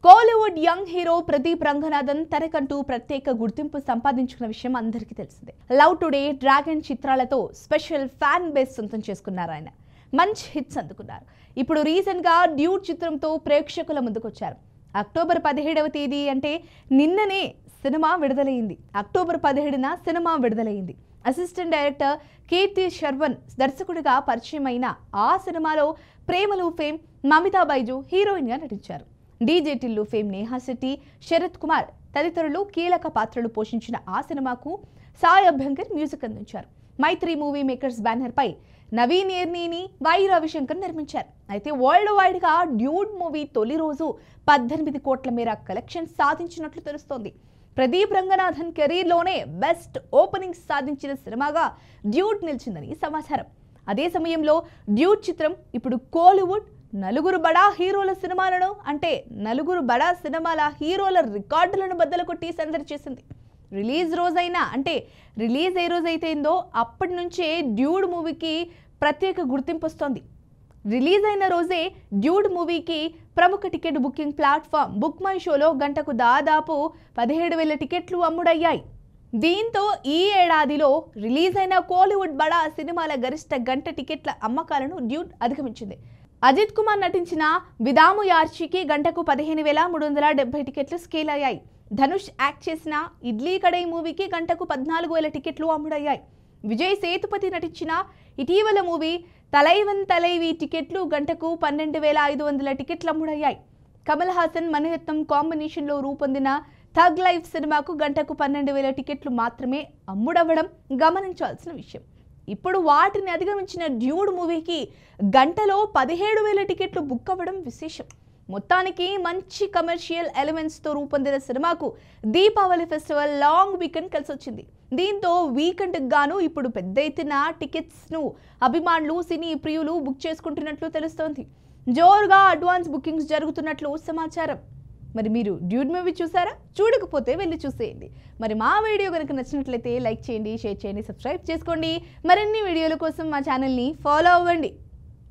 Kollywood young hero Pradeep Ranganathan తనకంటూ ప్రత్యేక గుర్తింపు సంపాదించుకున్న విషయం అందరికీ తెలిసిందే. లవ్ టుడే, డ్రాగన్ చిత్రాలతో స్పెషల్ ఫ్యాన్ బేస్ సొంతం చేసుకున్నారు. ఆయన మంచి హిట్స్ అందుకున్నారు. ఇప్పుడు రీసెంట్ గా డ్యూడ్ చిత్రంతో ప్రేక్షకుల ముందుకొచ్చారు. అక్టోబర్ 17వ తేదీ అంటే నిన్ననే సినిమా విడుదలైంది. అక్టోబర్ 17న సినిమా విడుదలైంది. అసిస్టెంట్ డైరెక్టర్ కీర్తి శర్వన్ దర్శకుడిగా పరిచయం అయిన ఆ సినిమాలో ప్రేమలు ఫేమ్ మమితా బైజు హీరోయిన్ గా నటించారు. డీజే టిల్లు ఫేమ్ నేహా శెట్టి, శరత్ కుమార్ తదితరులు కీలక పాత్రలు పోషించిన ఆ సినిమాకు సాయి అభ్యంకర్ మ్యూజిక్ అందించారు. మైత్రి మూవీ మేకర్స్ బ్యానర్ పై నవీన్ ఎర్నీని వై రవిశంకర్ నిర్మించారు. అయితే వరల్డ్ వైడ్ గా డ్యూడ్ మూవీ తొలి రోజు 18 కోట్ల మేర కలెక్షన్ సాధించినట్లు తెలుస్తోంది. ప్రదీప్ రంగనాథన్ కెరీర్ లోనే బెస్ట్ ఓపెనింగ్ సాధించిన సినిమాగా డ్యూడ్ నిలిచిందని సమాచారం. అదే సమయంలో డ్యూడ్ చిత్రం ఇప్పుడు కోలీవుడ్ నలుగురు బడా హీరోల సినిమాలను అంటే నలుగురు బడా సినిమాల హీరోల రికార్డులను బద్దలు కొట్టి సందడి చేసింది. రిలీజ్ రోజైనా అంటే రిలీజ్ ఏ రోజైతేందో అప్పటి నుంచే డ్యూడ్ మూవీకి ప్రత్యేక గుర్తింపు వస్తోంది. రిలీజ్ అయిన రోజే డ్యూడ్ మూవీకి ప్రముఖ ticket booking platform book my షోలో గంటకు దాదాపు 17,000 టికెట్లు అమ్ముడయ్యాయి. దీంతో ఈ ఏడాదిలో రిలీజ్ అయిన కోలీవుడ్ బడా సినిమాల గరిష్ట గంట టికెట్ల అమ్మకాలను డ్యూడ్ అధిగమించింది. అజిత్ కుమార్ నటించిన విదాము యార్చికి గంటకు 15,370 టికెట్లు స్కేల్ అయ్యాయి. ధనుష్ యాక్ట్ చేసిన ఇడ్లీ కడై మూవీకి గంటకు 14,000 టికెట్లు అమ్ముడయ్యాయి. విజయ్ సేతుపతి నటించిన ఇటీవల మూవీ తలైవన్ తలైవి టికెట్లు గంటకు 12,500 టికెట్లు అమ్ముడయ్యాయి. కమల్ హాసన్ మణిరత్నం కాంబినేషన్లో రూపొందిన థగ్ లైఫ్ సినిమాకు గంటకు 12,000 టికెట్లు మాత్రమే అమ్ముడవ్వడం గమనించాల్సిన విషయం. ఇప్పుడు వాటిని అధిగమించిన డ్యూడ్ మూవీకి గంటలో 17,000 టికెట్లు బుక్ అవ్వడం విశేషం. మొత్తానికి మంచి కమర్షియల్ ఎలిమెంట్స్తో రూపొందిన సినిమాకు దీపావళి ఫెస్టివల్ లాంగ్ వీకెండ్ కలిసి వచ్చింది. దీంతో వీకెండ్కి గాను ఇప్పుడు పెద్ద ఎత్తున టికెట్స్ను అభిమానులు, సినీ ప్రియులు బుక్ చేసుకుంటున్నట్లు తెలుస్తోంది. జోరుగా అడ్వాన్స్ బుకింగ్స్ జరుగుతున్నట్లు సమాచారం. మరి మీరు డ్యూడ్ మూవీ చూసారా? చూడకపోతే వెళ్ళి చూసేయండి. మరి మా వీడియో కనుక నచ్చినట్లయితే లైక్ చేయండి, షేర్ చేయండి, సబ్స్క్రైబ్ చేసుకోండి. మరిన్ని వీడియోల కోసం మా ఛానల్ని ఫాలో అవ్వండి.